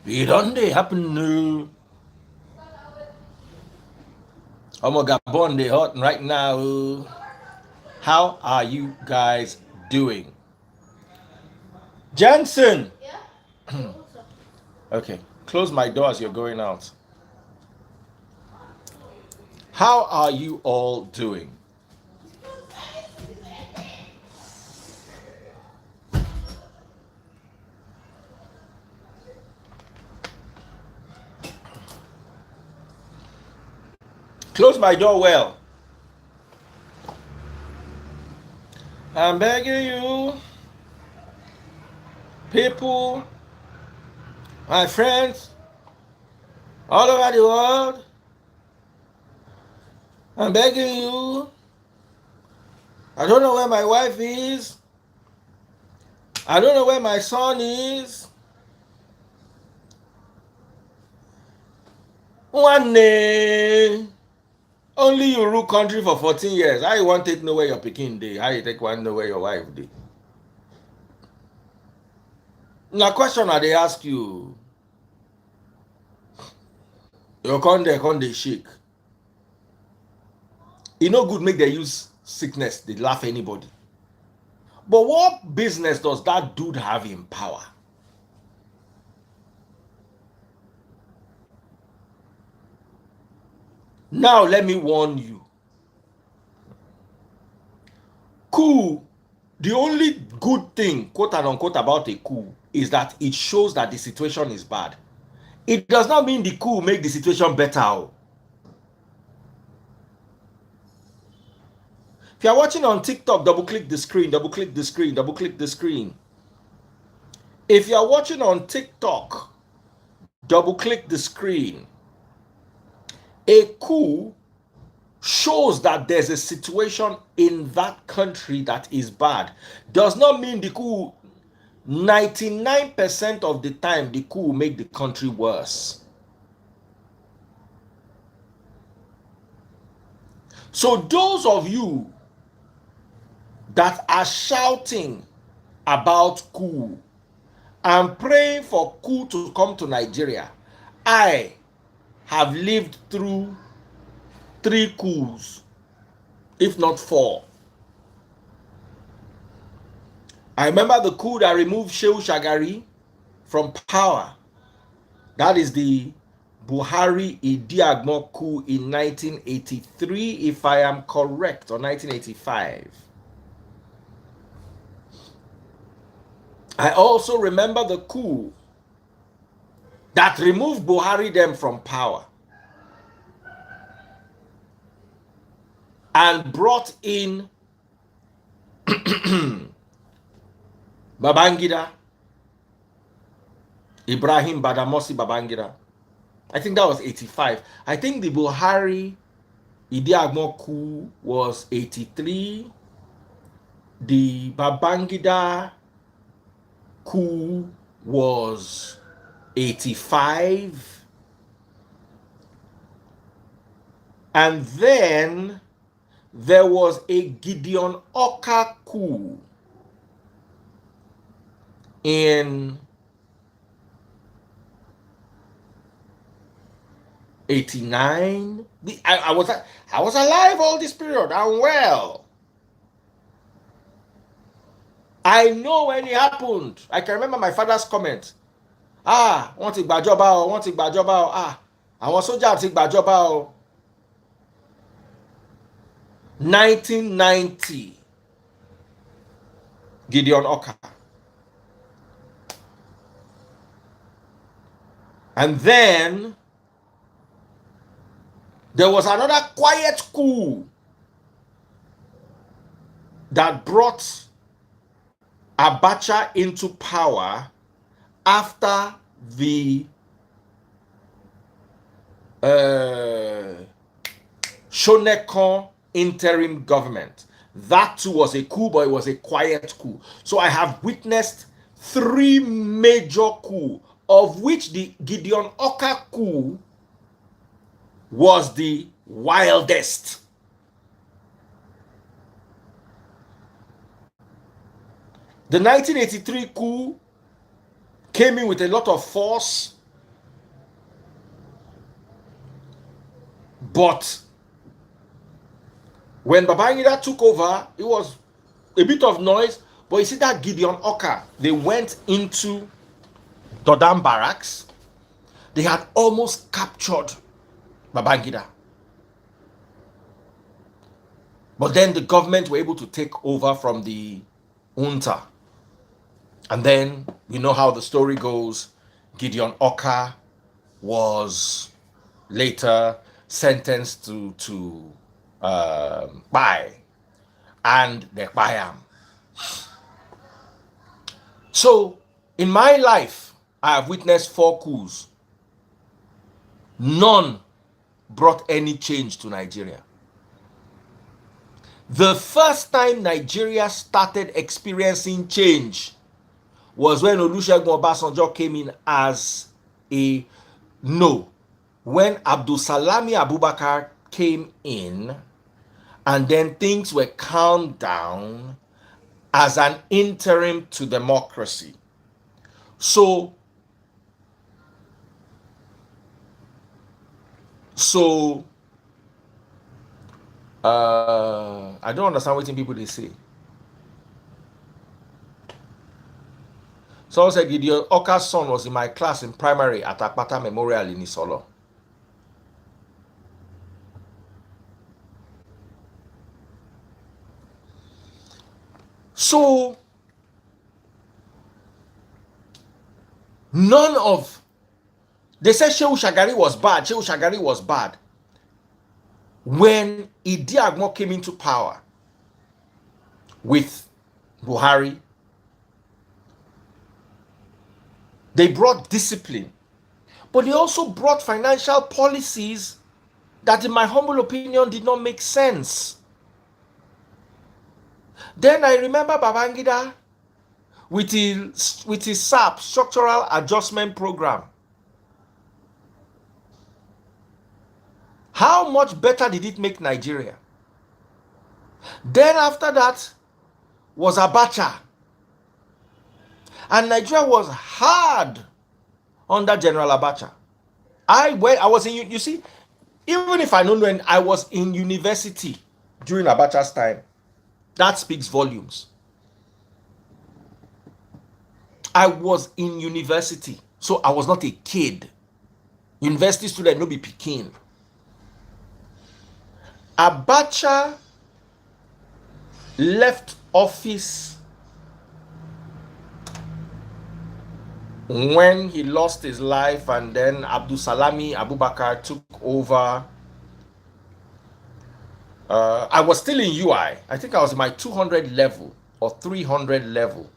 We don't they happen to Gabon they hot right now. How are you guys doing? Jensen! Yeah? Okay, close my door as you're going out. How are you all doing? Close my door well. I'm begging you, people, my friends, all over the world. I'm begging you. I don't know where my wife is. I don't know where my son is. One day, only you rule country for 14 years. How you want to take know where your pikin dey? How you take one know where your wife dey? Na question I dey ask you. Your con dey shake. E no good make dem use sickness dey laugh anybody. But what business does that dude have in power? Now let me warn you. Coup, the only good thing, quote and unquote, about a coup is that it shows that the situation is bad. It does not mean the coup make the situation better. If you are watching on TikTok, double click the screen, double click the screen, double click the screen. If you are watching on TikTok, double click the screen. A coup shows that there's a situation in that country that is bad. Does not mean the coup, 99% of the time, the coup will make the country worse. So those of you that are shouting about coup and praying for coup to come to Nigeria, I have lived through 3 coups, if not 4. I remember the coup that removed Shehu Shagari from power. That is the Buhari Idiagmo coup in 1983, if I am correct, or 1985. I also remember the coup that removed Buhari them from power and brought in Babangida, Ibrahim Badamosi Babangida. I think that was 85. I think the Buhari Idiagmo coup was 83. The Babangida coup was 85. And then there was a Gideon Oka coup in 89. I was alive all this period. I'm well. I know when it happened. I can remember my father's comment. Wọ́n ti gbàjọba o, wọ́n ti gbàjọba o. Àwọn sójà ti gbàjọba o. 1990. Gideon Oka. And then there was another quiet coup that brought Abacha into power after the Shonekon interim government. That too was a coup, but it was a quiet coup. So I have witnessed 3 major coups, of which the Gideon Oka coup was the wildest. The 1983 coup came in with a lot of force, but when Babangida took over, it was a bit of noise. But you see that Gideon Oka, they went into Dodam barracks. They had almost captured Babangida. But then the government were able to take over from the junta. And then you know how the story goes. Gideon Oka was later sentenced to buy, and they buy him. So in my life, I have witnessed 4 coups. None brought any change to Nigeria. The first time Nigeria started experiencing change was when Olusegun Obasanjo came in as a when Abdulsalami Abubakar came in, and then things were calmed down as an interim to democracy. So I don't understand what people they say. Someone said Gideon Oka's son was in my class in primary at Akpata Memorial in Isolo. So none of, they said Shehu Shagari was bad. Shehu Shagari was bad. When Idi Agbon came into power with Buhari, they brought discipline, but they also brought financial policies that, in my humble opinion, did not make sense. Then I remember Babangida with his SAP, Structural Adjustment Program. How much better did it make Nigeria? Then after that was Abacha. And Nigeria was hard under General Abacha. I was in, you see, even if I don't know, when I was in university during Abacha's time, that speaks volumes. I was in university, so I was not a kid. University student, no be pikin. Abacha left office when he lost his life, and then Abdulsalami Abubakar took over. I was still in UI. I think I was in my 200 level or 300 level.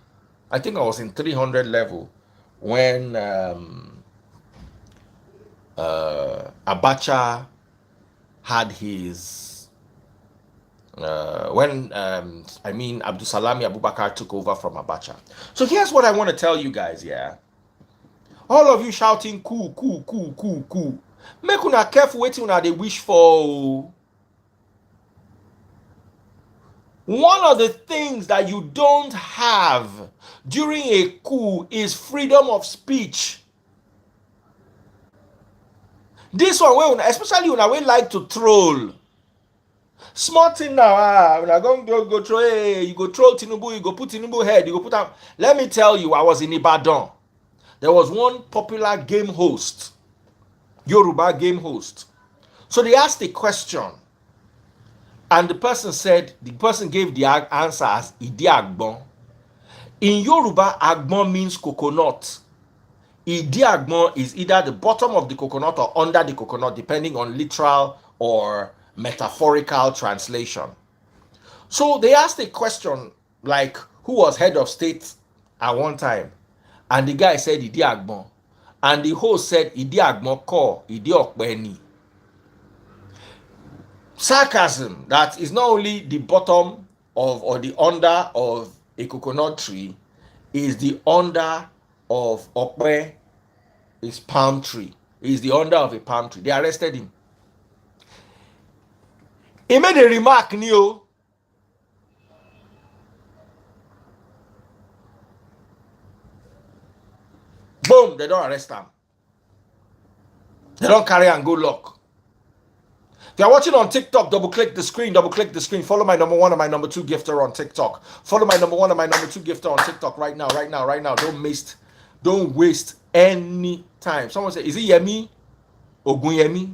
I think I was in 300 level when Abacha had his Abdulsalami Abubakar took over from Abacha. So here's what I want to tell you guys, yeah. All of you shouting coup, coup, coup, coup, coup. Make una careful waiting una they wish for. One of the things that you don't have during a coup is freedom of speech. This one, especially when I like to troll. Small thing now, when I go troll, hey, you go troll Tinubu, you go put Tinubu head, you go put out. Let me tell you, I was in Ibadan. There was one popular game host, Yoruba game host. So they asked a question, and the person gave the answer as Idi Agbon. In Yoruba, Agbon means coconut. Idi Agbon is either the bottom of the coconut or under the coconut, depending on literal or metaphorical translation. So they asked a question like, who was head of state at one time? And the guy said Idi Agbon. And the host said Idi Agbon ko Idi Okpeni. Sarcasm, that is not only the bottom of or the under of a coconut tree, is the under of Okpe, is palm tree. Is the under of a palm tree. They arrested him. He made a remark, Neo. they don't arrest them. They don't carry and go lock. If you're watching on TikTok, double click the screen, follow my number 1 and my number 2 gifter on TikTok. Follow my number 1 and my number 2 gifter on TikTok right now. Don't waste any time. Someone said, is it Yemi? Ogunyemi?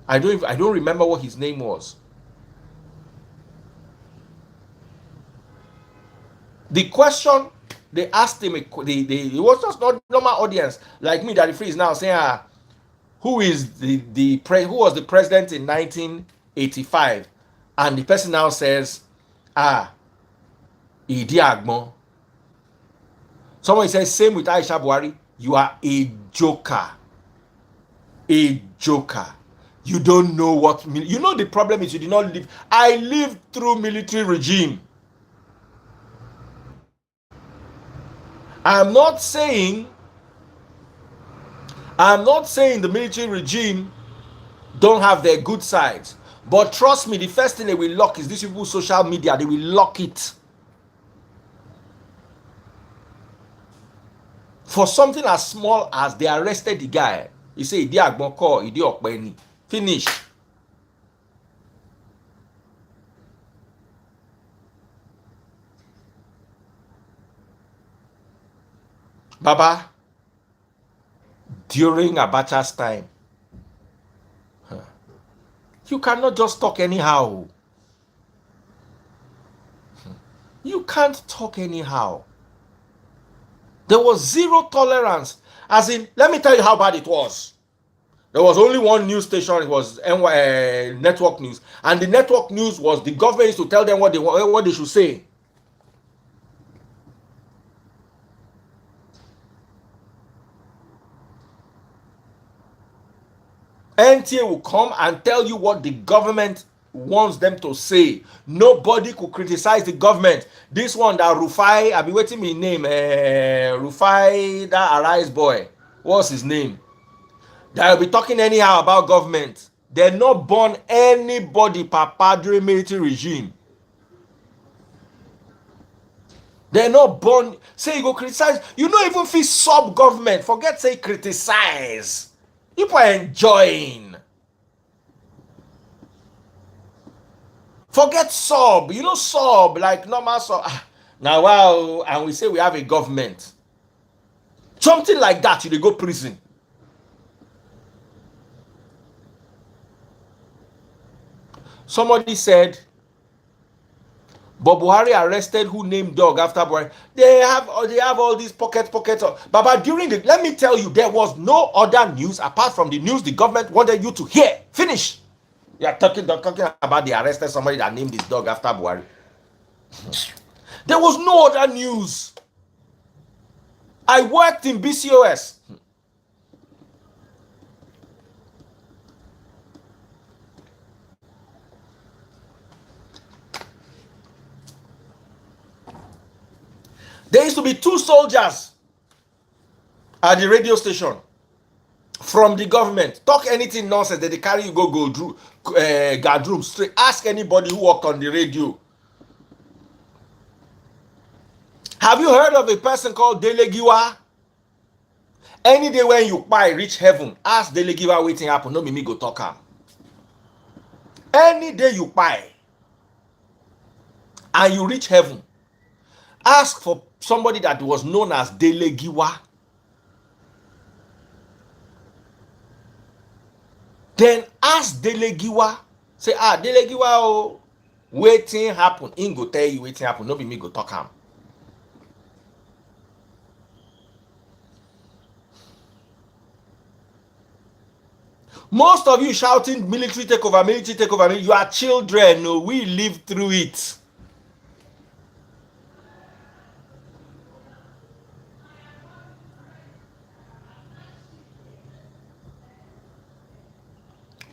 I don't remember what his name was. The question they asked him, it was just not normal audience like me that is now saying, who was the president in 1985? And the person now says, Idi Agbon. Someone says, same with Aisha Buhari. You are a joker. A joker. You don't know what, you know the problem is you did not live. I lived through military regime. I'm not saying the military regime don't have their good sides. But trust me, the first thing they will lock is these people's social media. They will lock it. For something as small as they arrested the guy. You say, Idi Agbon call, Idi Okpeni. Finish. Baba, during Abacha's time, you cannot just talk anyhow. You can't talk anyhow. There was zero tolerance. As in, let me tell you how bad it was. There was only one news station. It was Network News. And the Network News was the government used to tell them what they should say. NTA will come and tell you what the government wants them to say. Nobody could criticize the government. This one that Rufai, I've been waiting my name, Rufai, that Arise boy, what's his name? They'll be talking anyhow about government. They're not born anybody, Papa, during military regime. They're not born, say you go criticize, you don't even feel sub-government, forget say criticize. People are enjoying. Forget sub. You know sub, like normal sub. Now, wow, and we say we have a government. Something like that, you go prison. Somebody said, but Buhari arrested who named dog after Buhari. They have all these pockets. Baba, during the, let me tell you, there was no other news apart from the news the government wanted you to hear. Finish. You are talking about they arrested somebody that named his dog after Buhari. There was no other news. I worked in BCOS. There used to be 2 soldiers at the radio station from the government. Talk anything nonsense that they carry you go guard room straight. Ask anybody who worked on the radio. Have you heard of a person called Delegiwa? Any day when you buy reach heaven, ask Delegiwa waiting happen. No me go talk am. Any day you buy and you reach heaven, ask for somebody that was known as Delegiwa. Then ask Delegiwa. Say, Delegiwa, oh, waiting happen. He go tell you waiting happen. No be me go talk am. Most of you shouting military takeover. You are children. No, we lived through it.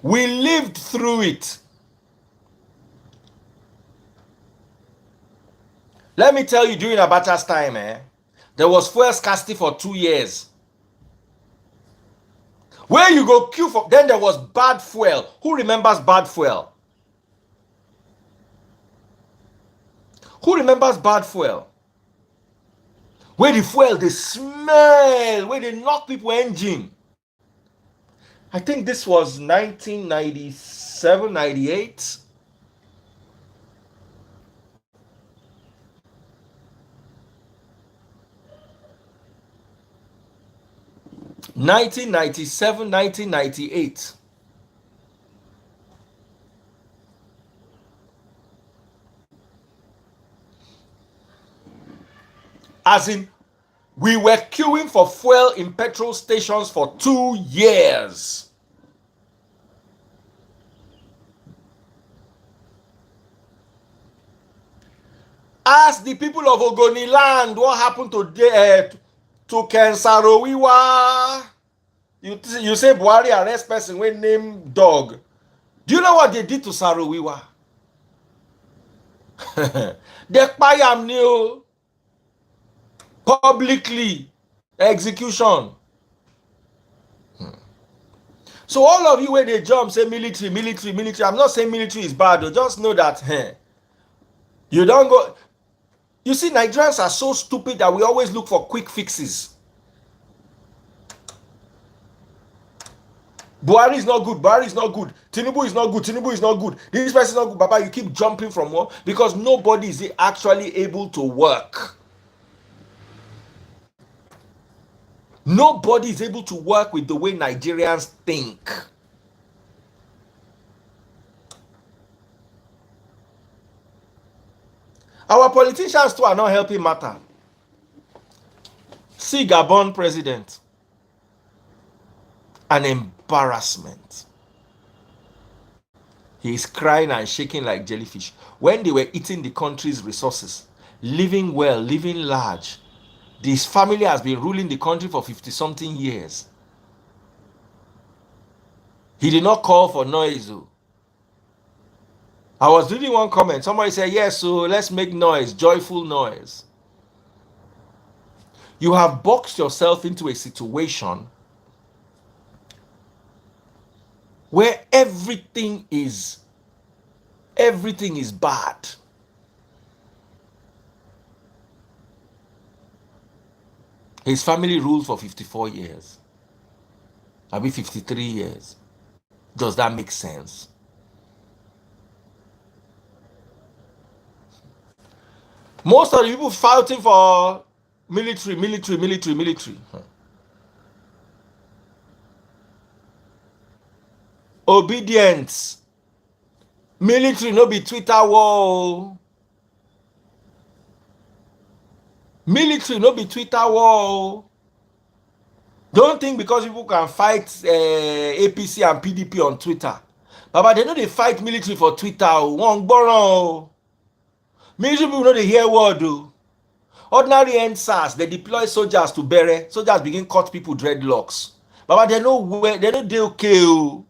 We lived through it. Let me tell you, during Abacha's time, there was fuel scarcity for 2 years. Where you go queue for, then there was bad fuel. Who remembers bad fuel? Who remembers bad fuel? Where the fuel, they smell, where they knock people engine. I think this was 1997, 98. (1997, 1998). As in, we were queuing for fuel in petrol stations for 2 years. Ask the people of Ogoniland what happened to Ken Saro-Wiwa. You say Buhari arrest person wey name dog. Do you know what they did to Saro-Wiwa? They kpai am ni o. Publicly. Execution. So all of you where they jump say military, military, military. I'm not saying military is bad, though. Just know that you don't go. You see, Nigerians are so stupid that we always look for quick fixes. Buhari is not good. Buhari is not good. Tinubu is not good. Tinubu is not good. This person is not good. Baba, you keep jumping from one because nobody is actually able to work. Nobody is able to work with the way Nigerians think. Our politicians too are not helping matter. See Gabon president. An embarrassment. He is crying and shaking like jellyfish. When they were eating the country's resources, living well, living large, this family has been ruling the country for 50-something years. He did not call for noise. I was reading one comment. Somebody said, yes, so let's make noise, joyful noise. You have boxed yourself into a situation where everything is bad. His family ruled for 54 years. Maybe 53 years. Does that make sense? Most of the people fighting for military. Obedience. Military no be Twitter war. Military no be Twitter war. Don't think because people can fight APC and PDP on Twitter. Baba, they know they fight military for Twitter. One boron. Military people know they hear word. Ordinary NSAS, they deploy soldiers to Bere. Soldiers begin cut people dreadlocks. Baba, they know where they know they okay.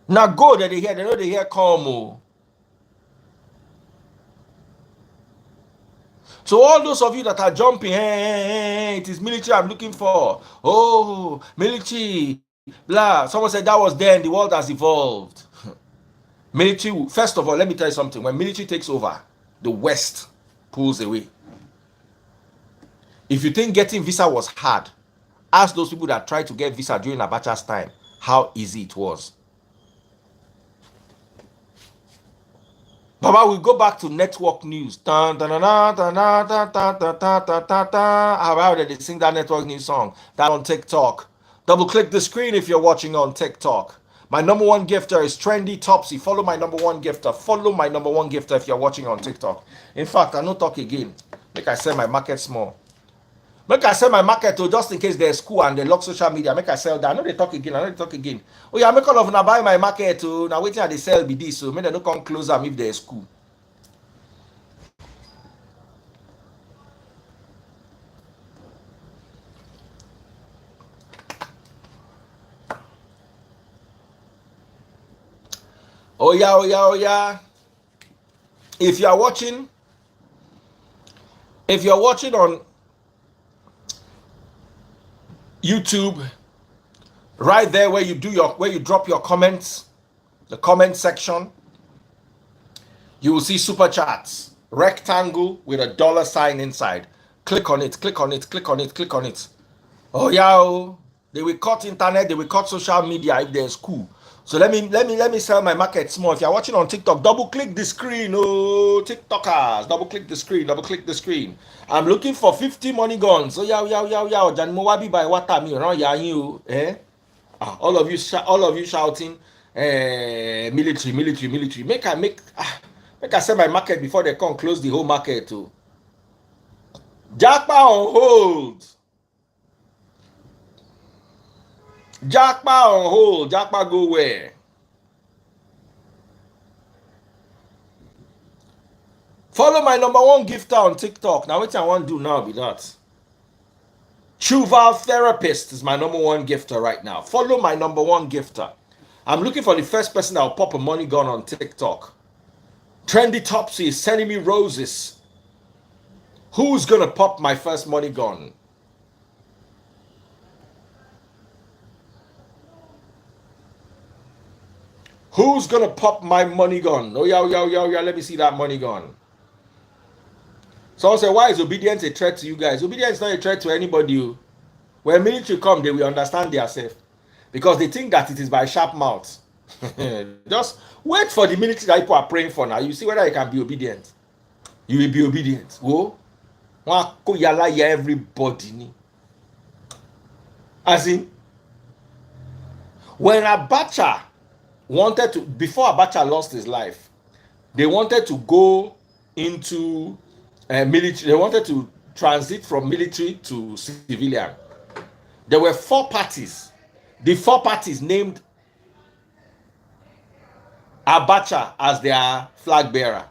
Now go that they hear, they know they hear come. So all those of you that are jumping, hey, it is military I'm looking for. Oh, military, blah. Someone said that was then, the world has evolved. Military, first of all, let me tell you something. When military takes over, the West pulls away. If you think getting visa was hard, ask those people that tried to get visa during Abacha's time how easy it was. Baba, we go back to network news. How about they sing that network news song? That on TikTok. Double click the screen if you're watching on TikTok. My number one gifter is Trendy Topsy. Follow my number one gifter. Follow my number one gifter if you're watching on TikTok. In fact, I no talk again. Make I sell my market small. Make I sell my market to just in case there's Coup and they lock social media. Make I sell that. I know they talk again. Oh yeah, make all of now buy my market to now waiting at the sell be this. So make they don't come close them if there's Coup. Oh yeah. If you're watching on YouTube, right there where you drop your comments, the comment section, you will see super chats rectangle with a dollar sign inside. Click on it, click on it, click on it, click on it. Oh yeah, oh. They will cut internet, they will cut social media if there's Coup. So let me sell my market small. If you're watching on TikTok, double click the screen. Oh, TikTokers, double click the screen, double click the screen. I'm looking for 50 money guns. Oh yeah, yeah, yeah, yeah. Jan Mowabi by what time you around you? Eh? All of you shouting, military, military, military. Make I sell my market before they come close the whole market too. Jackpa on hold. Jackpa on hold. Jackpa go where? Follow my #1 gifter on TikTok. Now what I want to do now be that. Chuval Therapist is my #1 gifter right now. Follow my #1 gifter. I'm looking for the first person that will pop a money gun on TikTok. Trendy Topsy is sending me roses. Who's gonna pop my first money gun? Who's gonna pop my money gun? Oh yeah, yeah, yeah, yeah. Let me see that money gun. Someone said, why is obedience a threat to you guys? Obedience is not a threat to anybody. When military come, they will understand themselves. Because they think that it is by sharp mouth. Just wait for the military that people are praying for now. You see whether you can be obedient. You will be obedient. Whoa. Everybody. As in, when Abacha wanted to, before Abacha lost his life, they wanted to go into military. They wanted to transit from military to civilian. There were 4 parties. The 4 parties named Abacha as their flag bearer.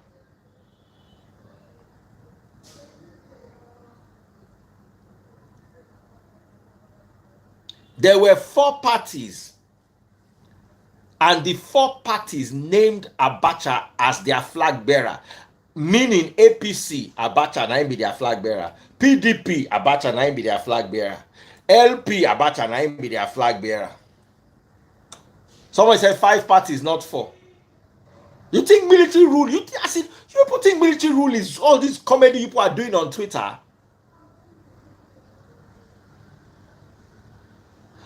There were 4 parties, and the 4 parties named Abacha as their flag bearer, meaning APC, Abacha na be their flag bearer, PDP, Abacha na be their flag bearer, LP, Abacha na be their flag bearer. Someone said 5 parties, not 4. You think military rule? You people think military rule is all this comedy people are doing on Twitter?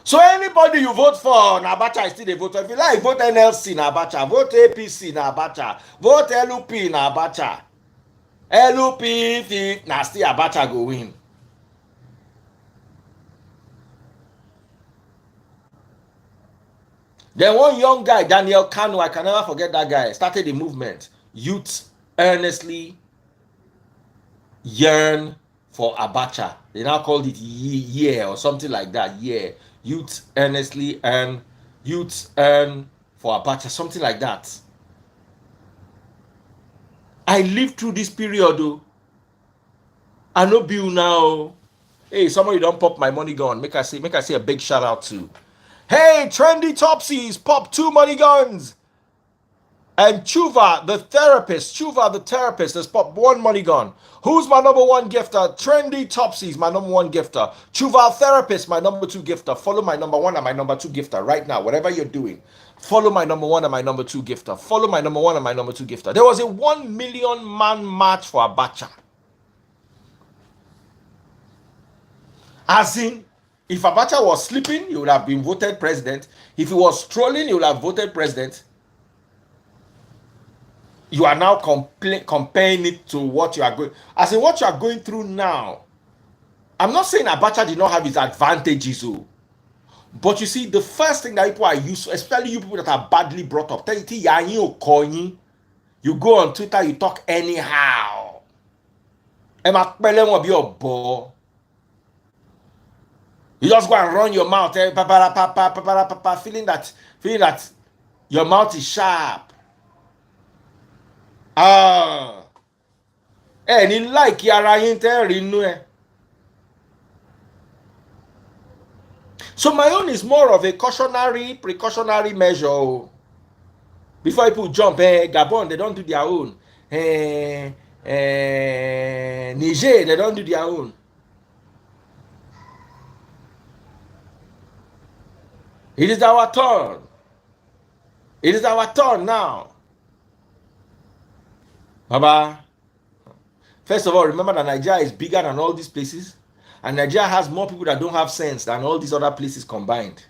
So anybody you vote for, Abacha is still a voter. If you like, vote NLC, Abacha. Vote APC, Abacha. Vote LUP, Abacha. LUP, na still Abacha go win. Then one young guy, Daniel Kanu, I can never forget that guy, started the movement. Youth earnestly yearn for Abacha. They now called it year or something like that. Yeah. Youth earnestly earn for Abacha, something like that. I lived through this period though. I know Bill now. Hey, somebody don't pop my money gun. Make I say a big shout out to. Hey, Trendy Topsies, pop 2 money guns. And Chuva the therapist has popped 1 money gun. Who's my #1 gifter? Trendy Topsies, my #1 gifter. Chuva therapist, my #2 gifter. Follow my #1 and my #2 gifter right now. Whatever you're doing, follow my #1 and my #2 gifter. Follow my #1 and my #2 gifter. There was a 1 million man march for Abacha. As in, if Abacha was sleeping, he would have been voted president. If he was strolling, he would have voted president. You are now comparing it to what you are going, as in what you are going through now. I'm not saying Abacha did not have his advantages, but you see, the first thing that people are used to, especially you people that are badly brought up, you go on Twitter, you talk anyhow. You just go and run your mouth, feeling that your mouth is sharp. Ni like yara yin te rinu e. So my own is more of a precautionary measure. Before people jump, Gabon, they don't do their own. Niger, they don't do their own. It is our turn. It is our turn now. Baba. First of all, remember that Nigeria is bigger than all these places, and Nigeria has more people that don't have sense than all these other places combined.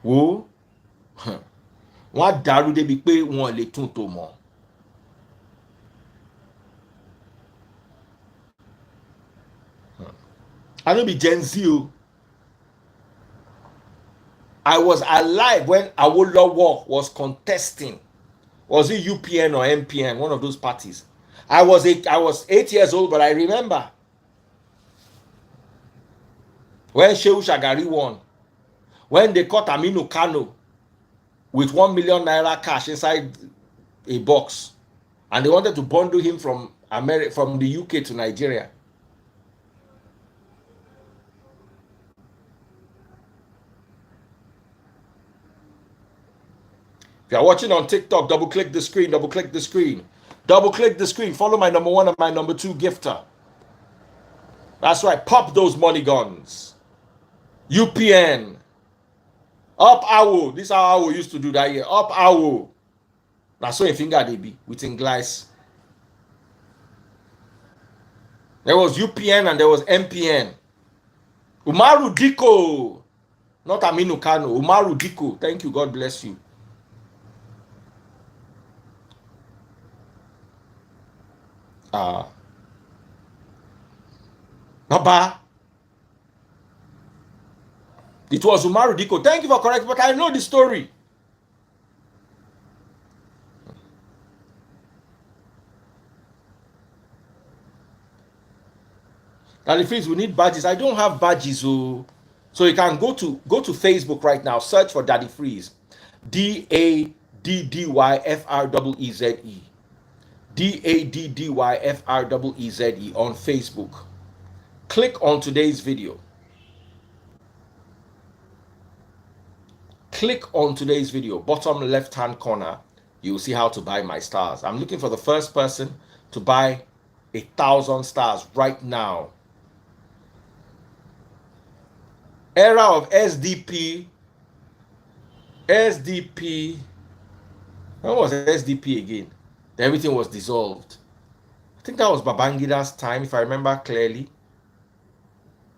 Wo wọ́n dàrú débi pé wọ́n lè tún tò mọ́. I no be Gen Z o. I was alive when Awolowo was contesting. Was it UPN or MPN? One of those parties. I was 8 years old, but I remember when Shehu Shagari won, when they caught Aminu Kano with 1 million naira cash inside a box, and they wanted to bundle him from the UK to Nigeria. If you're watching on TikTok, double click the screen, double click the screen, double click the screen. Follow my number 1 and my number 2 gifter. That's right. Pop those money guns. UPN. Up Awo. This is how Awo used to do that year. Up Awo. That's so in finger they be with English. There was UPN and there was MPN. Umaru Diko. Not Aminu Kano. Umaru Diko. Thank you. God bless you. Baba. It was Umaru Diko. Thank you for correcting, but I know the story. And if we need badges, I don't have badges. So you can go to Facebook right now, search for Daddy Freeze. DADDYFREEZE. DADDYFREEZE on Facebook. Click on today's video. Click on today's video, bottom left hand corner. You will see how to buy my stars. I'm looking for the first person to buy 1,000 stars right now. Era of SDP. When was SDP again? Everything was dissolved. I think that was Babangida's time, if I remember clearly.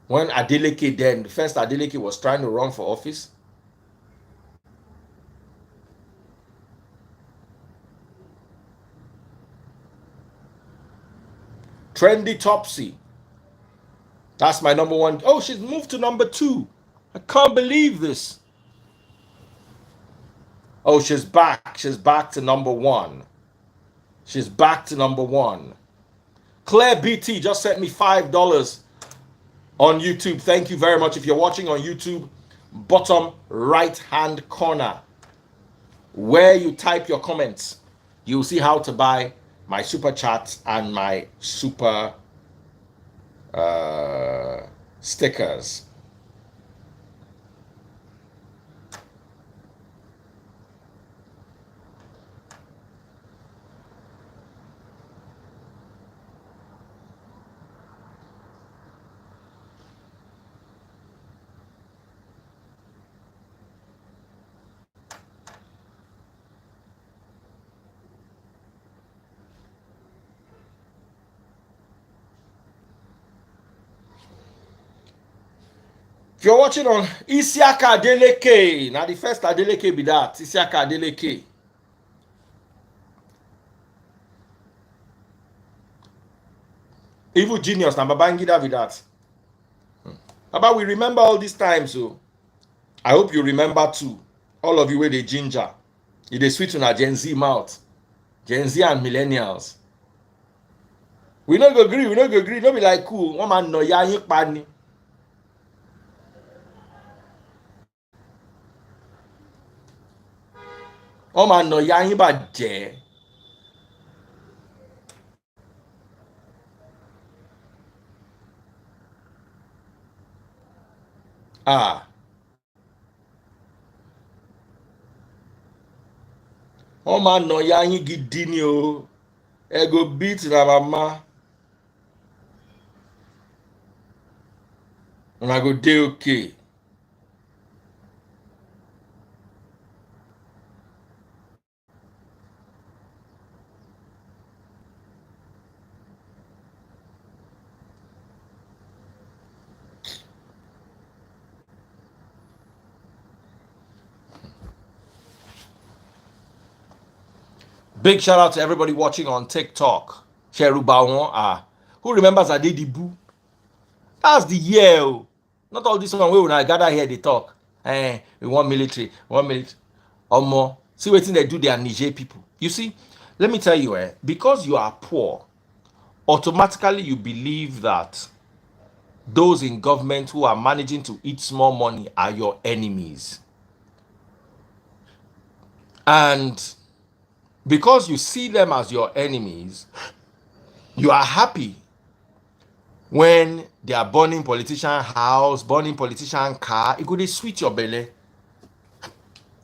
When Adeleke then, the first Adeleke was trying to run for office. Trendy Topsy. That's my number 1. Oh, she's moved to number 2. I can't believe this. Oh, she's back. She's back to number 1. She's back to number 1. Claire BT just sent me $5 on YouTube. Thank you very much. If you're watching on YouTube, bottom right hand corner, where you type your comments, you'll see how to buy my super chats and my super stickers. If you're watching on Isiaka Adeleke, now the first Adeleke be that, Isiaka Adeleke. Evil genius, now Babangida with that. Baba, we remember all these times, so I hope you remember too. All of you with the ginger. You dey sweet on a Gen Z mouth. Gen Z and millennials. We no go agree, no be like cool. One man no ya yin pa ni. One man no ya yin bàjẹ́. One man no ya yin gidi ni o. E go beat na mama. And I go dey okay. Big shout out to everybody watching on TikTok. Who remembers Adedibu? That's the year. Oh. Not all this one where when I gather here they talk. We want military, Omo, see what they do, they are Niger people. You see, let me tell you, because you are poor, automatically you believe that those in government who are managing to eat small money are your enemies. And because you see them as your enemies, you are happy when they are burning politician house, burning politician car. It go dey sweet your belly.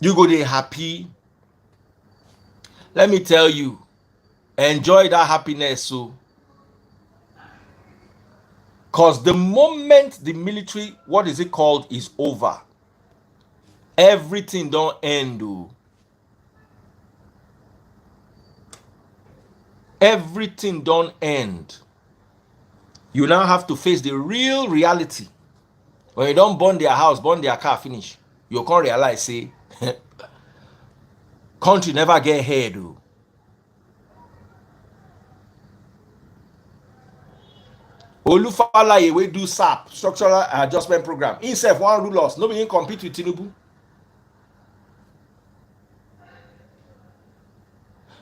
You go dey happy. Let me tell you, enjoy that happiness. So, because the moment the military, what is it called, is over, everything don't end. Oh. Everything don't end. You now have to face the real reality. When you don't burn their house, burn their car, finish, you can't realize, say, country never get ahead. Oh. Olufalaye we do SAP, structural adjustment program. Himself one rule us. Nobody can compete with Tinubu.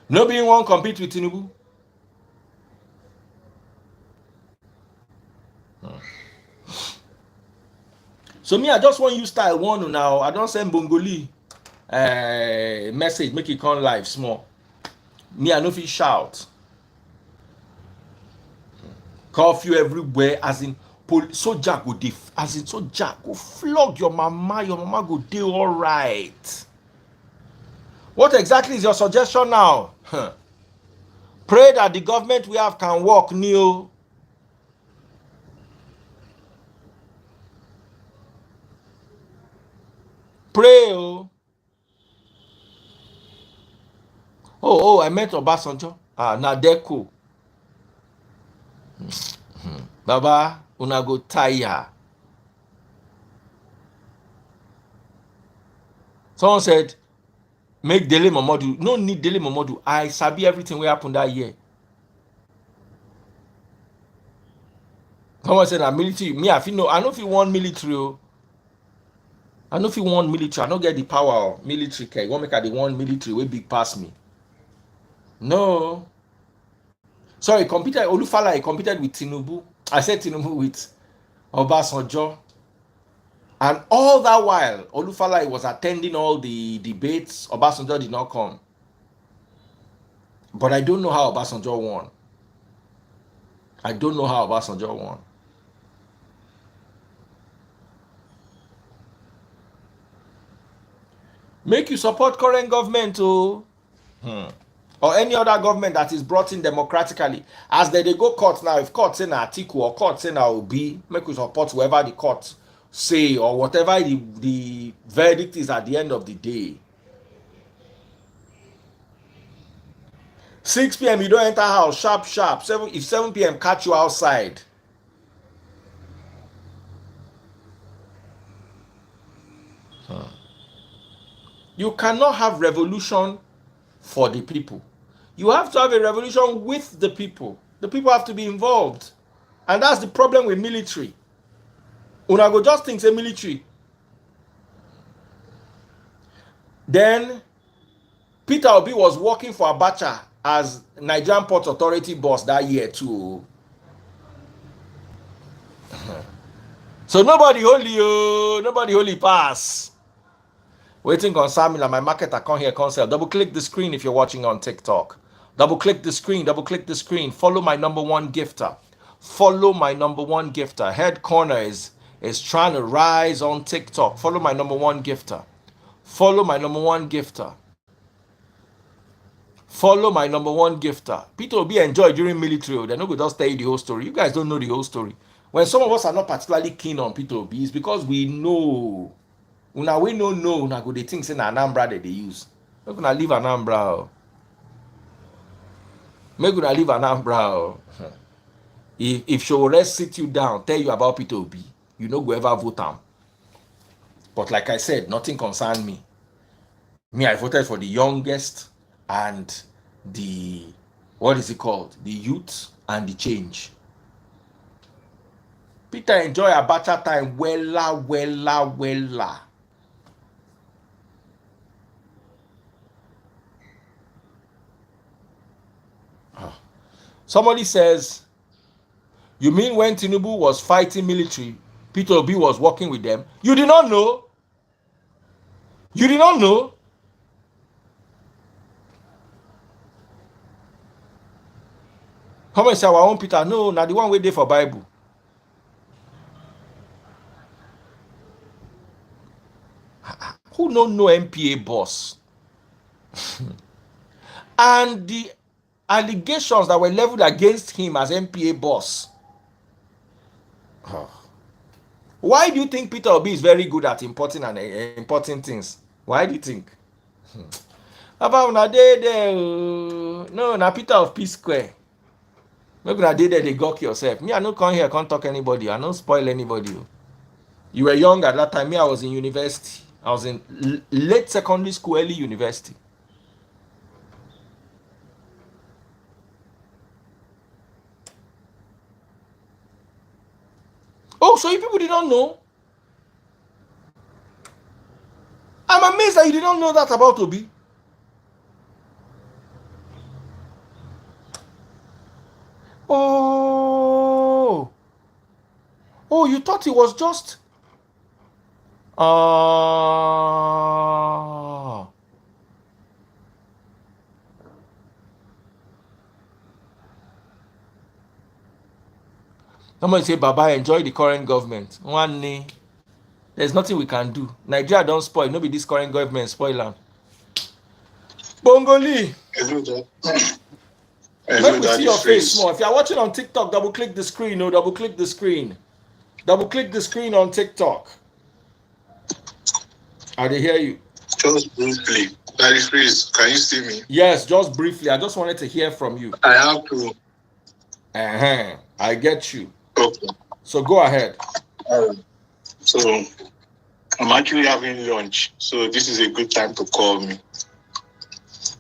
Nobody won't compete with Tinubu. So me, I just want you style one now. I don't send Bongoli message, make it come live small. Me, I know if you shout. Curfew everywhere, as in soldier go diff, as in soldier go flog your mama go dey all right. What exactly is your suggestion now? Pray that the government we have can work new. Pray. Oh, I met Obasanjo. Nadeko. Baba, una go tire. Someone said, make Dele Momodu. No need Dele Momodu. I sabi everything wey happen that year. Someone said that military. Me, I know if you want military. I know if you want military. I don't get the power of military. You want make I the one military way big pass me. No. Sorry, Olufala, he competed with Tinubu. I said Tinubu with Obasanjo. And all that while, Olufala was attending all the debates. Obasanjo did not come. But I don't know how Obasanjo won. I don't know how Obasanjo won. Make you support current government, or any other government that is brought in democratically. As they go court now, if court say na Atiku or court say na Obi, make you support whoever the court say or whatever the verdict is at the end of the day. 6 p.m. you don't enter house sharp. 7 p.m. catch you outside. You cannot have revolution for the people. You have to have a revolution with the people. The people have to be involved. And that's the problem with military. Una go just think say military. Then Peter Obi was working for Abacha as Nigerian Port Authority boss that year too. So nobody holy pass. Waiting concern me, like my market account here can't sell. Double click the screen if you're watching on TikTok. Double click the screen. Follow my number one gifter. Head corner is trying to rise on TikTok. Follow my number one gifter. Peter will be enjoyed during military. They're not going to just tell you the whole story. You guys don't know the whole story. When some of us are not particularly keen on Peter Obi, it's because we know. Una we no know. Una go the things in Anambra that they use. Make una leave Anambra. If Showore sit you down, tell you about Peter Obi, you no go ever vote him. But like I said, nothing concerned me. Me, I voted for the youngest and the, what is it called? The youth and the change. Peter enjoy Abacha time wella. Somebody says, you mean when Tinubu was fighting military, Peter Obi was working with them? You did not know? You did not know? How much say our own Peter? No, not the one we did for Bible. Who don't know MPA boss? And the allegations that were leveled against him as MPA boss. Why do you think Peter Obi is very good at importing and importing things? Why do you think? About na dey there, no, na Peter of P Square. Maybe na dey there, they gawk yourself. Me, I no come here, can't talk anybody. I no spoil anybody. You were young at that time. Me, I was in university. I was in late secondary school, early university. Oh, so you people did not know? I'm amazed that you did not know that about Obi. Oh, you thought it was just Somebody say, Baba, enjoy the current government. One day, there's nothing we can do. Nigeria don't spoil. Nobody this current government spoil them. Bongoli. Let me see your face more. If you're watching on TikTok, double click the screen. No, double click the screen. Double click the screen on TikTok. I can hear you. Just briefly. Daddy Freeze, can you see me? Yes, just briefly. I just wanted to hear from you. I have to. I get you. Okay. So go ahead. So I'm actually having lunch. So this is a good time to call me.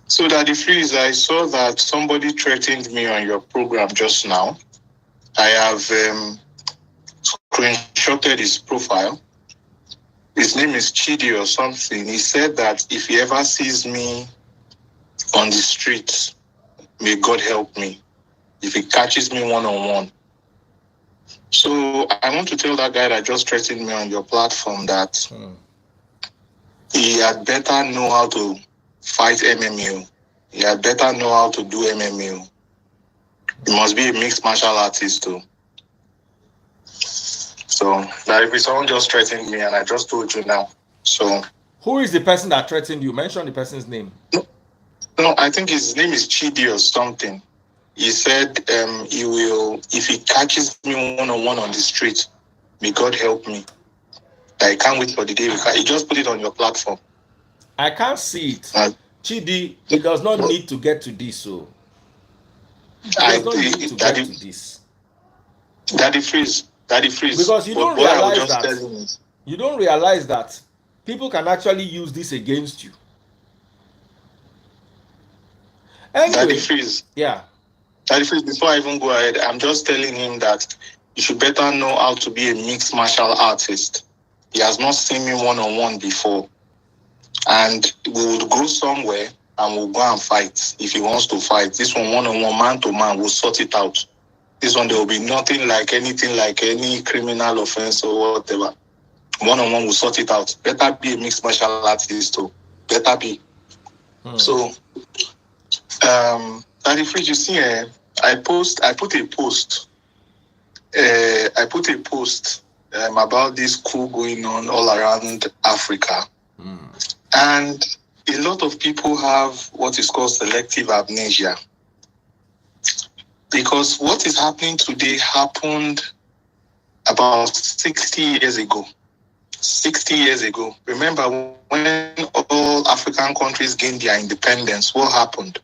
So Daddy Freeze, I saw that somebody threatened me on your program just now. I have screenshotted his profile. His name is Chidi or something. He said that if he ever sees me on the streets, may God help me. If he catches me one-on-one. So I want to tell that guy that just threatened me on your platform that he had better know how to fight MMU. He had better know how to do MMU. He must be a mixed martial artist too. So that if someone just threatened me and I just told you now. So who is the person that threatened you? Mention the person's name. No, I think his name is Chidi or something. He said he will, if he catches me one-on-one on the street, may God help me. I can't wait for the day. He just put it on your platform. I can't see it. Chidi, he does not need to get to this. So he does not need to get to this. Daddy Freeze. Because you don't realize that. You don't realize that people can actually use this against you. Anyway, Daddy Freeze. Yeah. Daddy Freeze, before I even go ahead, I'm just telling him that you should better know how to be a mixed martial artist. He has not seen me one-on-one before. And we will go somewhere and we'll go and fight if he wants to fight. This one-on-one, man-to-man, we'll sort it out. This one, there will be nothing like anything like any criminal offense or whatever. One-on-one, we'll sort it out. Better be a mixed martial artist too. Better be. So, Daddy Freeze, you see, I put a post about this coup going on all around Africa. And a lot of people have what is called selective amnesia. Because what is happening today happened about 60 years ago. 60 years ago. Remember, when all African countries gained their independence, what happened?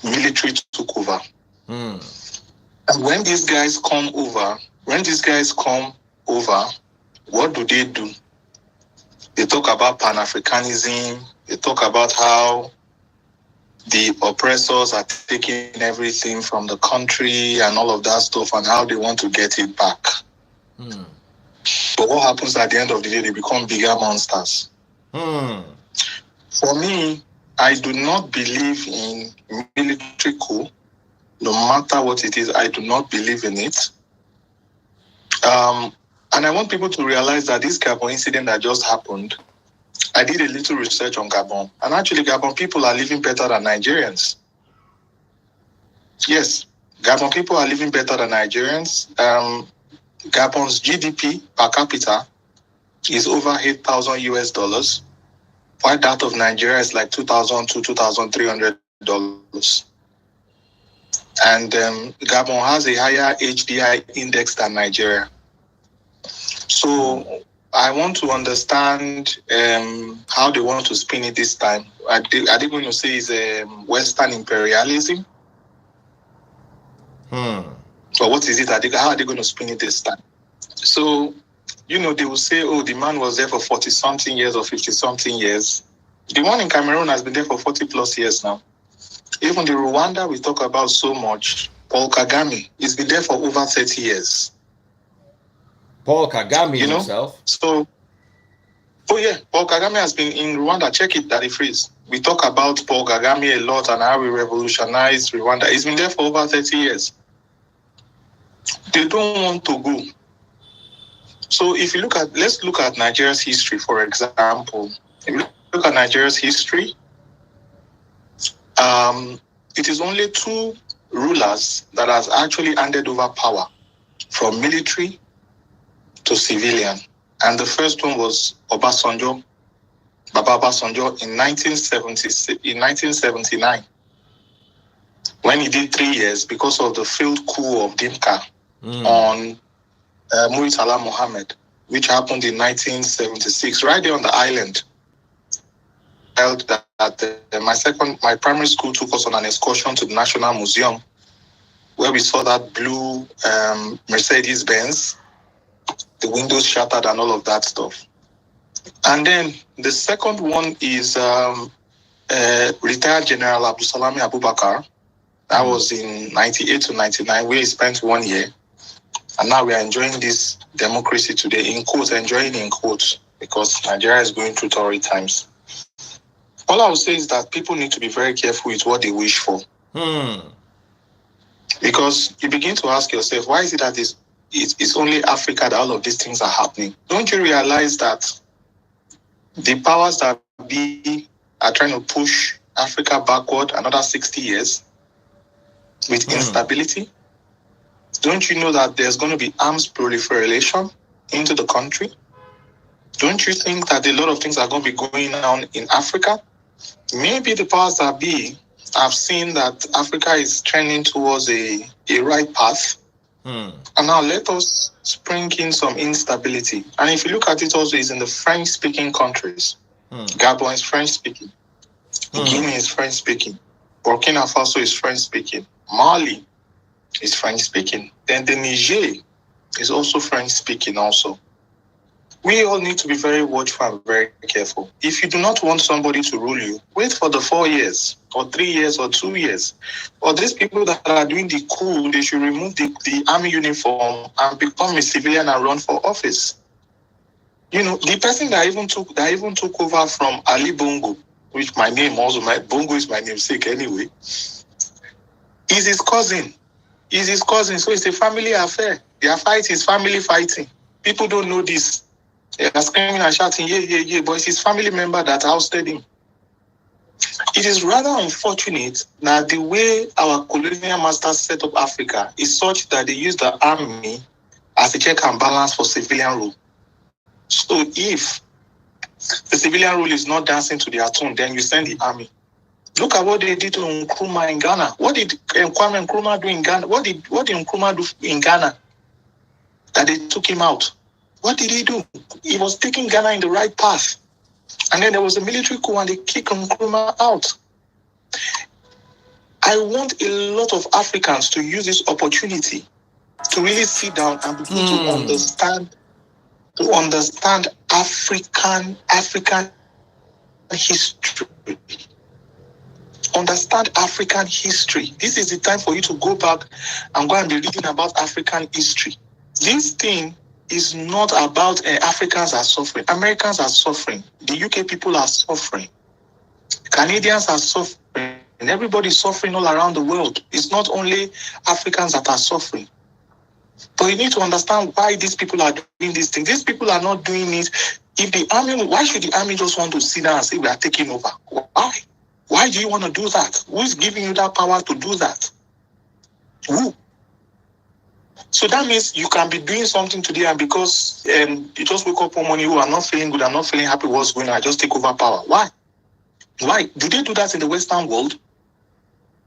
Military took over. And when these guys come over, what do? They talk about Pan-Africanism. They talk about how the oppressors are taking everything from the country and all of that stuff and how they want to get it back. But what happens at the end of the day? They become bigger monsters. For me, I do not believe in military coup. No matter what it is, I do not believe in it. And I want people to realize that this Gabon incident that just happened, I did a little research on Gabon. And actually, Gabon people are living better than Nigerians. Yes, Gabon people are living better than Nigerians. Gabon's GDP per capita is over 8,000 US dollars, while that of Nigeria is like 2,000 to 2,300 dollars. And Gabon has a higher HDI index than Nigeria. So I want to understand how they want to spin it this time. Are they going to say it's Western imperialism? Or what is it? How are they going to spin it this time? So, they will say, oh, the man was there for 40-something years or 50-something years. The one in Cameroon has been there for 40 plus years now. Even the Rwanda we talk about so much, Paul Kagame, he's been there for over 30 years. Paul Kagame himself? So, Paul Kagame has been in Rwanda. Check it, Daddy Freeze. We talk about Paul Kagame a lot and how we revolutionized Rwanda. He's been there for over 30 years. They don't want to go. So if you let's look at Nigeria's history, for example. If you look at Nigeria's history, it is only two rulers that has actually handed over power from military to civilian. And the first one was Obasanjo, Baba Obasanjo in 1979. When he did 3 years because of the failed coup of Dimka on Muritala Mohammed, which happened in 1976, right there on the island. Held that my primary school took us on an excursion to the National Museum, where we saw that blue Mercedes Benz, the windows shattered and all of that stuff. And then the second one is retired General Abdusalami Abubakar. That was in 98 to 99, where he spent 1 year. And now we are enjoying this democracy today, in quotes, enjoying in quotes, because Nigeria is going through torrid times. All I would say is that people need to be very careful with what they wish for. Because you begin to ask yourself, why is it that it's only Africa that all of these things are happening? Don't you realize that the powers that be are trying to push Africa backward another 60 years with instability? Don't you know that there's going to be arms proliferation into the country? Don't you think that a lot of things are going to be going on in Africa? Maybe the powers that be have seen that Africa is trending towards a right path. And now let us spring in some instability. And if you look at it also, it's in the French-speaking countries. Gabon is French-speaking. Guinea is French-speaking. Burkina Faso is French-speaking. Mali is French-speaking. Then the Niger is also French-speaking also. We all need to be very watchful and very careful. If you do not want somebody to rule you, wait for the 4 years or 3 years or 2 years. Or these people that are doing the coup, they should remove the army uniform and become a civilian and run for office. The person that even took over from Ali Bongo, which Bongo is my namesake anyway, is his cousin. So it's a family affair. Their fight is family fighting. People don't know this. They are screaming and shouting, yeah, but it's his family member that ousted him. It is rather unfortunate that the way our colonial masters set up Africa is such that they use the army as a check and balance for civilian rule. So if the civilian rule is not dancing to their tune, then you send the army. Look at what they did to Nkrumah in Ghana. What did Kwame Nkrumah do in Ghana? What did Nkrumah do in Ghana that they took him out? What did he do? He was taking Ghana in the right path. And then there was a military coup and they kicked Nkrumah out. I want a lot of Africans to use this opportunity to really sit down and begin to understand African history. Understand African history. This is the time for you to go back and go and be reading about African history. This thing is not about Africans are suffering. Americans are suffering. The UK people are suffering. Canadians are suffering. Everybody is suffering all around the world. It's not only Africans that are suffering. But you need to understand why these people are doing these things. These people are not doing it. If the army, why should the army just want to sit down and say we are taking over? Why? Why do you want to do that? Who is giving you that power to do that? Who? So that means you can be doing something today, and because you just wake up one morning, I'm not feeling good, I'm not feeling happy, what's going on? I just take over power. Why? Why? Do they do that in the Western world?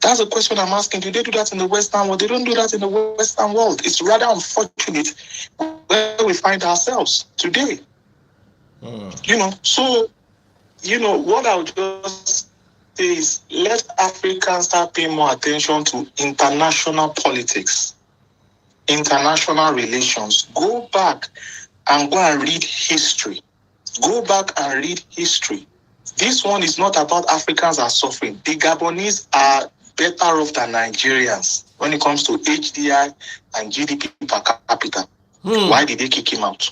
That's a question I'm asking. Do they do that in the Western world? They don't do that in the Western world. It's rather unfortunate where we find ourselves today. So, what I would just say is let Africans start paying more attention to international politics, international relations. Go back and go and read history. Go back and read history. This one is not about Africans are suffering. The Gabonese are better off than Nigerians when it comes to HDI and GDP per capita. Why did they kick him out?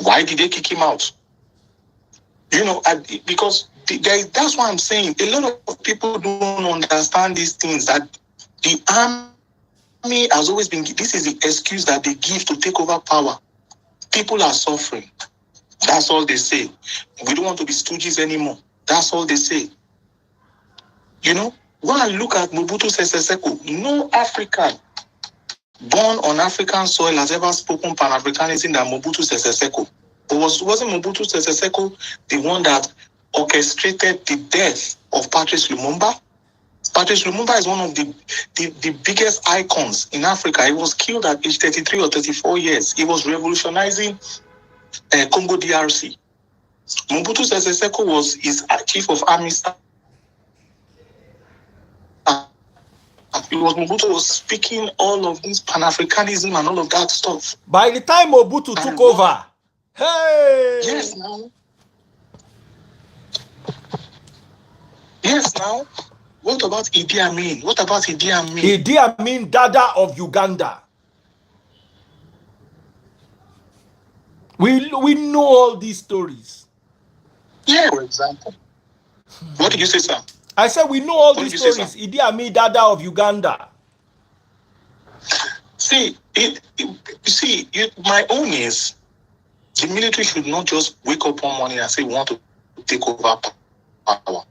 Why did they kick him out? Because that's why I'm saying a lot of people don't understand these things, that the army has always been, this is the excuse that they give to take over power. People are suffering. That's all they say. We don't want to be stooges anymore. That's all they say. Go and look at Mobutu Sese Seko. No African born on African soil has ever spoken Pan-Africanism than Mobutu Sese Seko. But wasn't Mobutu Sese Seko the one that orchestrated the death of Patrice Lumumba? Patrice Lumumba is one of the biggest icons in Africa. He was killed at age 33 or 34 years. He was revolutionizing Congo DRC. Mobutu Sese Seko was his chief of army staff. It was Mobutu was speaking all of this Pan-Africanism and all of that stuff. By the time Mobutu took over, hey! Yes, now. Yes, now. What about Idi Amin? What about Idi Amin? Idi Amin, Dada of Uganda. We know all these stories. Yeah, for example. What did you say, sir? I said we know all these stories. Idi Amin, Dada of Uganda. See, my own is the military should not just wake up one morning and say we want to take over power.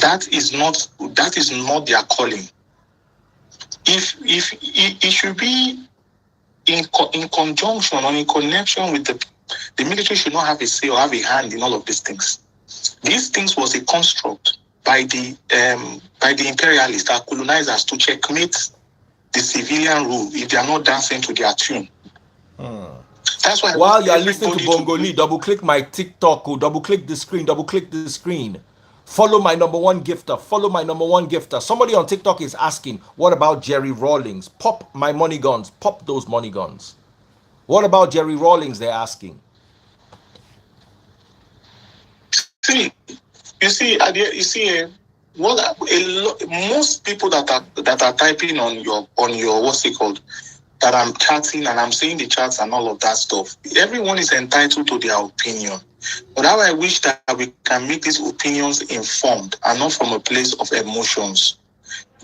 That is not their calling. If it should be in conjunction or in connection with the military should not have a say or have a hand in all of these things. These things was a construct by the imperialists, our colonizers, to checkmate the civilian rule if they are not dancing to their tune. That's why while you are listening to Bongoli, double click my TikTok, or double click the screen, follow my number one gifter. Somebody on TikTok is asking, what about Jerry Rawlings? Pop my money guns, pop those money guns. What about Jerry Rawlings, they're asking? Most people that are typing on your what's it called, that I'm chatting and I'm saying the chats and all of that stuff. Everyone is entitled to their opinion. But how I wish that we can make these opinions informed and not from a place of emotions.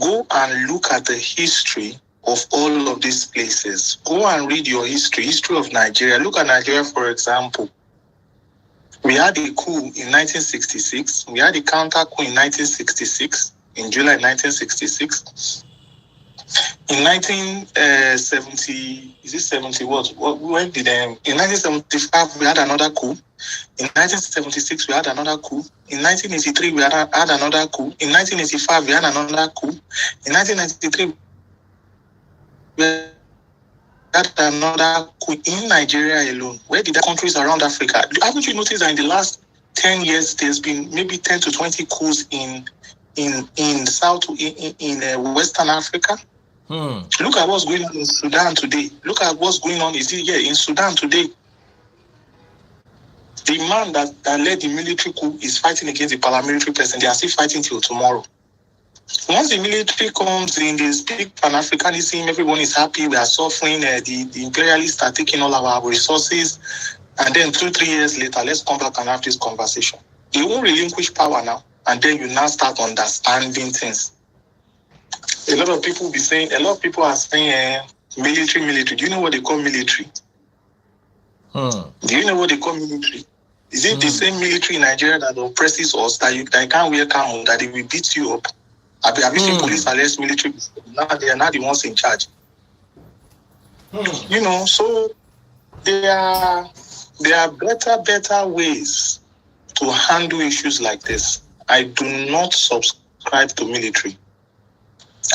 Go and look at the history of all of these places. Go and read your history of Nigeria. Look at Nigeria, for example. We had a coup in 1966. We had a counter coup in 1966, in July 1966. In 1970, is it 70 what? When did in 1975 we had another coup. In 1976 we had another coup. In 1983 we had another coup. In 1985 we had another coup. In 1993 we had another coup in Nigeria alone. Where did the countries around Africa? Haven't you noticed that in the last 10 years there's been maybe 10 to 20 coups in Western Africa? Look at what's going on in Sudan today. Look at what's going on in Sudan today. The man that led the military coup is fighting against the paramilitary person. They are still fighting till tomorrow. Once the military comes in, they speak Pan-Africanism, everyone is happy, we are suffering, the imperialists are taking all our resources, and then 2-3 years later, let's come back and have this conversation. They won't relinquish power now, and then you now start understanding things. A lot of people are saying military. Do you know what they call military? Do you know what they call military? Is it the same military in Nigeria that oppresses us, that you can't wear camo, that they will beat you up? Have you seen police arrest military? Now they are not the ones in charge. You know, so there are better ways to handle issues like this. I do not subscribe to military.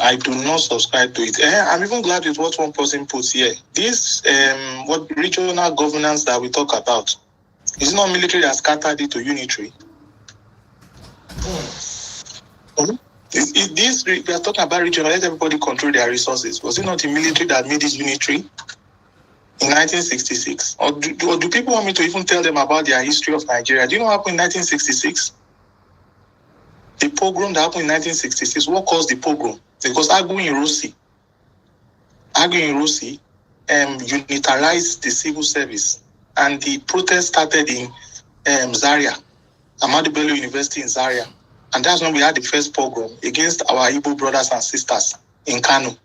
I do not subscribe to it. I'm even glad with what one person puts here. This what regional governance that we talk about, is not military that scattered it to unitary. We are talking about regional, let everybody control their resources. Was it not the military that made this unitary in 1966? Or do people want me to even tell them about their history of Nigeria? Do you know what happened in 1966? The pogrom that happened in 1966, what caused the pogrom? Because Agu in Rossi unitarized the civil service, and the protest started in Zaria, Ahmadu Bello University in Zaria. And that's when we had the first pogrom against our Igbo brothers and sisters in Kano.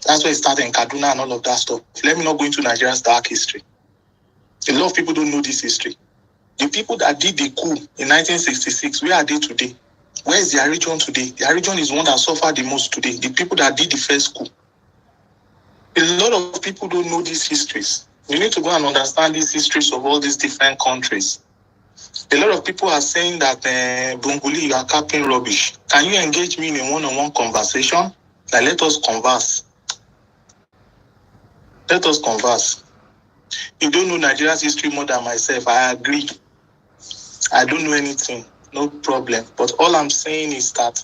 That's where it started, in Kaduna and all of that stuff. Let me not go into Nigeria's dark history. A lot of people don't know this history. The people that did the coup in 1966, where are they today? Where is their region today? Their region is one that suffered the most today. The people that did the first coup. A lot of people don't know these histories. You need to go and understand these histories of all these different countries. A lot of people are saying that, Bongoli, you are capping rubbish. Can you engage me in a one-on-one conversation? Like, let us converse. Let us converse. You don't know Nigeria's history more than myself. I agree. I don't know anything. No problem. But all I'm saying is that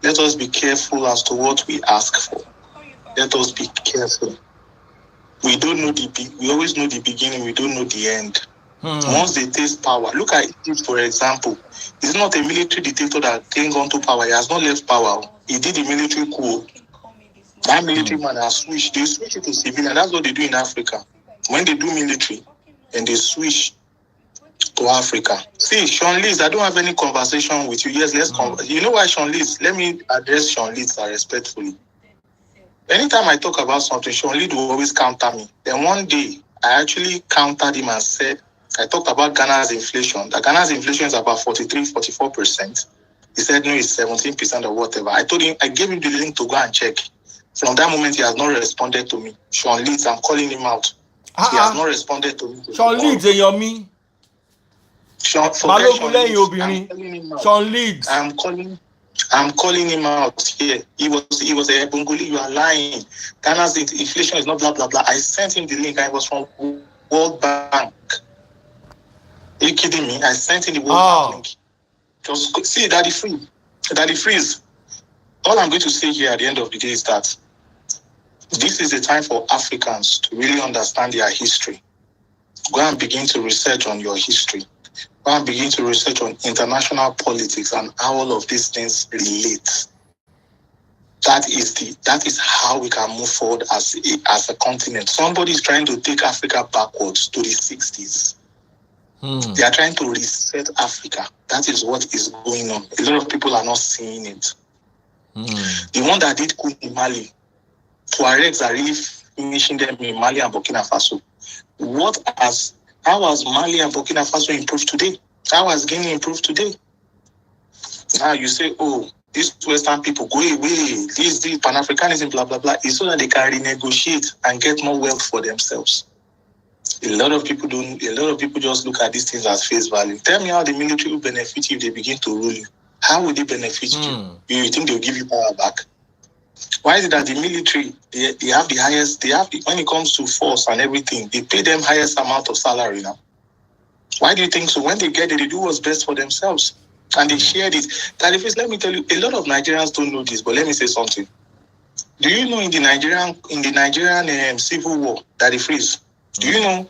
let us be careful as to what we ask for. Let us be careful. We don't know we always know the beginning, we don't know the end. Once they taste power, look at it, for example. It's not a military dictator that came onto power. He has not left power. He did the military coup. That military man has switched. They switch it to civilian. That's what they do in Africa. When they do military, and they switch to Africa. See, Sean Lees, I don't have any conversation with you. Yes, let's converse. You know why, Sean Lees? Let me address Sean Lees respectfully. Anytime I talk about something, Sean Lees will always counter me. Then one day, I actually countered him and said, I talked about Ghana's inflation. That Ghana's inflation is about 44%. He said, no, it's 17% or whatever. I told him, I gave him the link to go and check. From that moment, he has not responded to me. Sean Leeds, I'm calling him out. He has not responded to me. Sean Leeds, Yomi. Sean Leeds. I'm calling him out here. He was a Bongoli, you are lying. Ghana's inflation is not blah, blah, blah. I sent him the link. I was from World Bank. Are you kidding me? I sent him the World Bank link. Just see, Daddy Freeze. All I'm going to say here at the end of the day is that this is a time for Africans to really understand their history. Go and begin to research on your history. Go and begin to research on international politics and how all of these things relate. That is how we can move forward as a continent. Somebody is trying to take Africa backwards to the 60s. They are trying to reset Africa. That is what is going on. A lot of people are not seeing it. The one that did coup in Mali, Tuaregs are really finishing them in Mali and Burkina Faso. How has Mali and Burkina Faso improved today? How has Guinea improved today? Now you say, oh, these Western people go away, this Pan-Africanism, blah, blah, blah, is so that they can renegotiate and get more wealth for themselves. A lot of people just look at these things as face value. Tell me how the military will benefit you if they begin to rule you. How will they benefit you? You think they'll give you power back? Why is it that the military, they have the highest, when it comes to force and everything, they pay them highest amount of salary now? Why do you think so? When they get it, they do what's best for themselves. And they share this. Let me tell you, a lot of Nigerians don't know this, but let me say something. Do you know in the Nigerian civil war, that they freeze? Do you know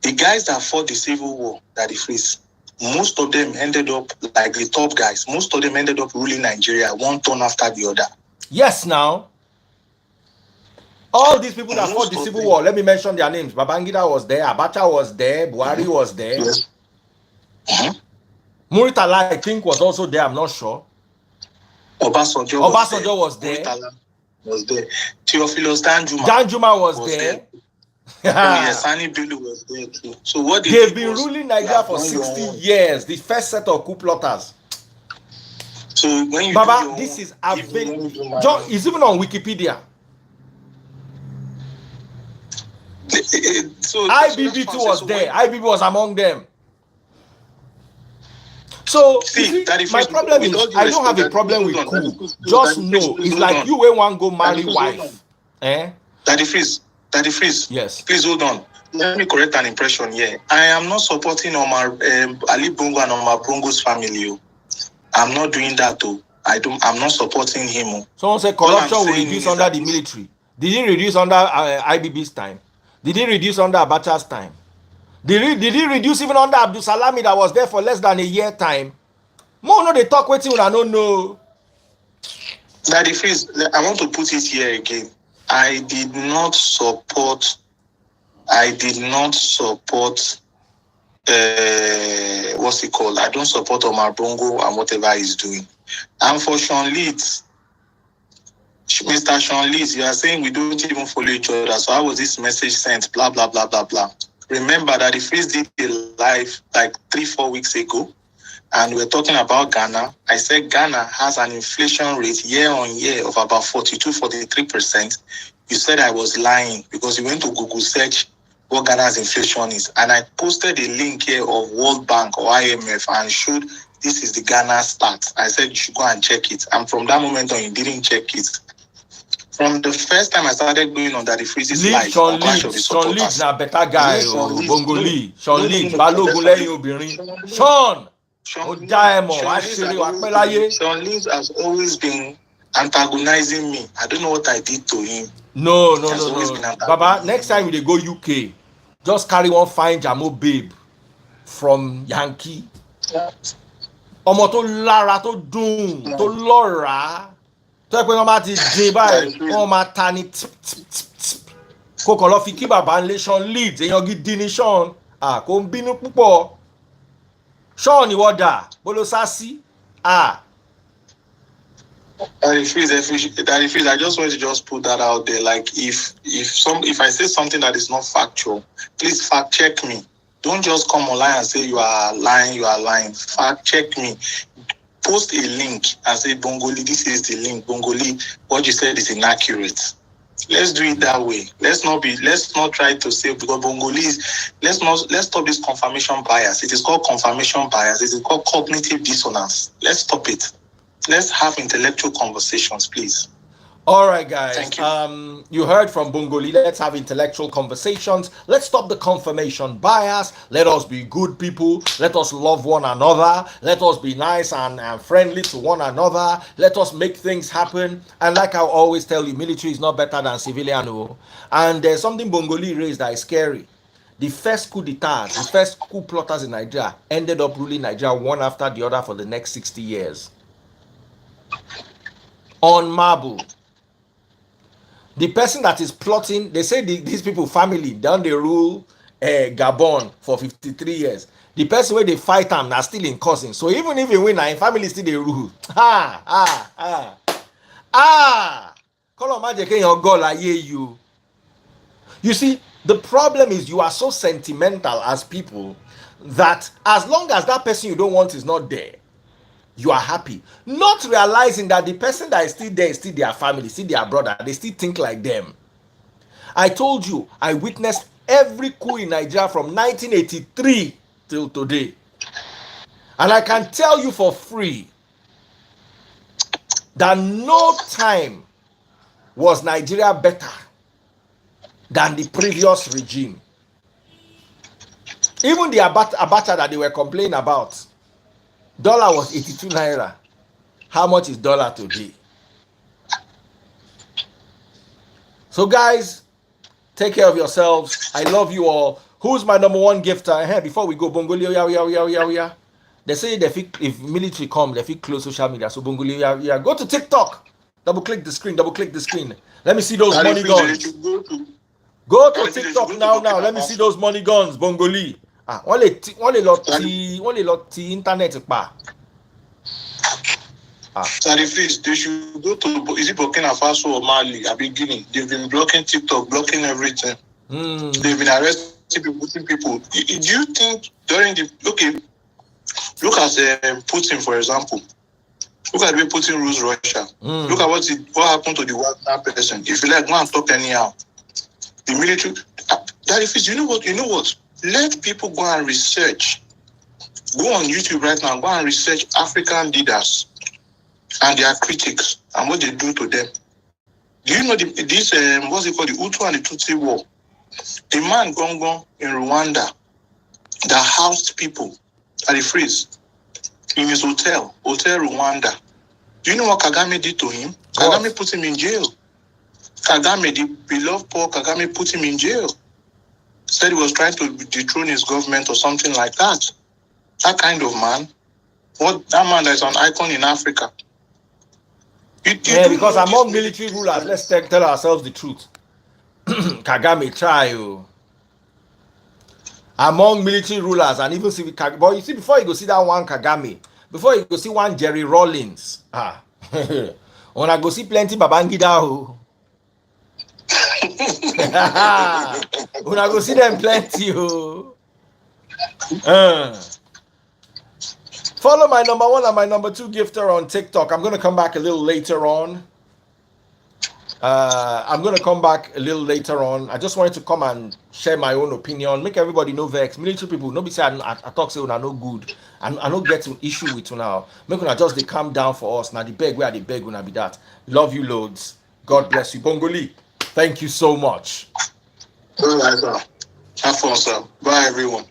The guys that fought the civil war, that the freeze, most of them ended up like the top guys. Most of them ended up ruling Nigeria one turn after the other. Yes, now. All these people that fought the civil war, let me mention their names. Babangida was there, Abacha was there, Buhari was there. Yes. Muritala, I think, was also there, I'm not sure. Obasanjo was there. Muritala was there. Theophilus Danjuma was there. Oh, yes, Sani Bello was there too. So what they've been ruling Nigeria for 60 years, the first set of coup plotters. So when you Baba, this is available. John, it's even on Wikipedia. So IBB too was there. IBB was among them. So see, my problem is I don't have a problem with Coup. Just know it's like you when one go marry wife. Daddy Freeze. Yes. Please hold on. Let me correct an impression here. I am not supporting Omar Ali Bongo and Omar Bongo's family. I'm not doing that too. I'm not supporting him. Someone said corruption will reduce under the military. Did it reduce under IBB's time? Did it reduce under Abacha's time? Did it reduce even under Abdul Salami that was there for less than a year time? More no, they talk waiting when I don't know. Daddy Freeze, I want to put it here again. I did not support what's it called? I don't support Omar Bongo and whatever he's doing. And for Sean Leeds, Mr. Sean Leeds, you are saying we don't even follow each other. So how was this message sent? Blah, blah, blah, blah, blah. Remember that the Freeze did a live like 3-4 weeks ago. And we're talking about Ghana. I said Ghana has an inflation rate year on year of about 42-43%. You said I was lying because you went to Google search what Ghana's inflation is. And I posted a link here of World Bank or IMF and showed this is the Ghana stats. I said you should go and check it. And from that moment on, you didn't check it. From the first time I started going on that the Freeze's life, Sean Leeds na better guy. Bongo Lee. Sean Leeds, Balogun lẹ́yìn obìnrin. Sean Leeds has always been antagonizing me. I don't know what I did to him. No. Baba, next time they go UK, just carry one fine Jamo babe from Yankee. Ọmọ tó lára tó dùn tó lọ́ra tó ẹ pé wọ́n bá ti dín báyìí wọ́n máa ta ní kó kàn lọ fi kí bàbá ń lé Sean Leeds èèyàn gidi ní Sean kò ń bínú púpọ̀. Sean ni wọ́n dà bolo sásí. Daddy Freeze, I just want to just put that out there. Like if I say something that is not factual, please fact check me. Don't just come online and say you are lying. Fact check me. Post a link and say Bongoli, this is the link. Bongoli, what you said is inaccurate. Let's do it that way. Let's not try to say because Bongoli is let's stop this confirmation bias. It is called confirmation bias. It is called cognitive dissonance. Let's stop it. Let's have intellectual conversations, please. All right, guys. Thank you. You heard from Bongoli. Let's have intellectual conversations. Let's stop the confirmation bias. Let us be good people. Let us love one another. Let us be nice and friendly to one another. Let us make things happen. And like I always tell you, military is not better than civilian. And there's something Bongoli raised that is scary. The first coup d'etat, the first coup plotters in Nigeria ended up ruling Nigeria one after the other for the next 60 years. On marble. The person that is plotting, they say these people family done they rule Gabon for 53 years. The person where they fight them are still in cousin. So even if you win, in family still they rule. You see, the problem is you are so sentimental as people that as long as that person you don't want is not there, you are happy, not realizing that the person that is still there is still their family, still their brother. They still think like them. I told you, I witnessed every coup in Nigeria from 1983 till today. And I can tell you for free that no time was Nigeria better than the previous regime. Even the Abacha that they were complaining about, dollar was 82 naira. How much is dollar today? So guys, take care of yourselves. I love you all. Who's my number one gifter? Hey, before we go, Bongoli, yeah. They say if military come, they fit close social media. So Bongoli, yeah. Go to TikTok. Double click the screen. Let me see those money guns. Go to TikTok now. Let me see those money guns, Bongoli. Wọ́n lè lọ ti internet pa. Please, they should go to, is it Burkina Faso or Mali? I've been Guinea. They've been blocking TikTok, blocking everything. They've been arresting people. Do you think during the, okay, look at Putin, for example. Look at the way Putin rules Russia. Look at what happened to the Wagner person. If you like, go and talk anyhow. The military, you know what? Let people go and research. Go on YouTube right now, go and research African leaders and their critics and what they do to them. Do you know this, what's it called, the Hutu and the Tutsi war? A man gone in Rwanda that housed people at the freeze in his hotel Rwanda. Do you know what Kagame did to him? What? Kagame put him in jail. Kagame, the beloved Paul Kagame, put him in jail. Said he was trying to dethrone his government or something like that. That kind of man. That man that is an icon in Africa. Because among military rulers, let's tell ourselves the truth. Kagame try. Among military rulers and even civic, but you see, before you go see that one Kagame, before you go see one Jerry Rawlings, when I go see plenty Babangida, when I go see them plenty. Follow my number one and my number two gifter on TikTok. I'm going to come back a little later on. I just wanted to come and share my own opinion, make everybody know vex. Military people, nobody say I talk say una no good. I no get an issue with you now. Make una just they calm down for us. Now the beg where the beg una be that. Love you loads. God bless you. Bongoli, thank you so much. All right, sir. Have fun, sir. Bye, everyone.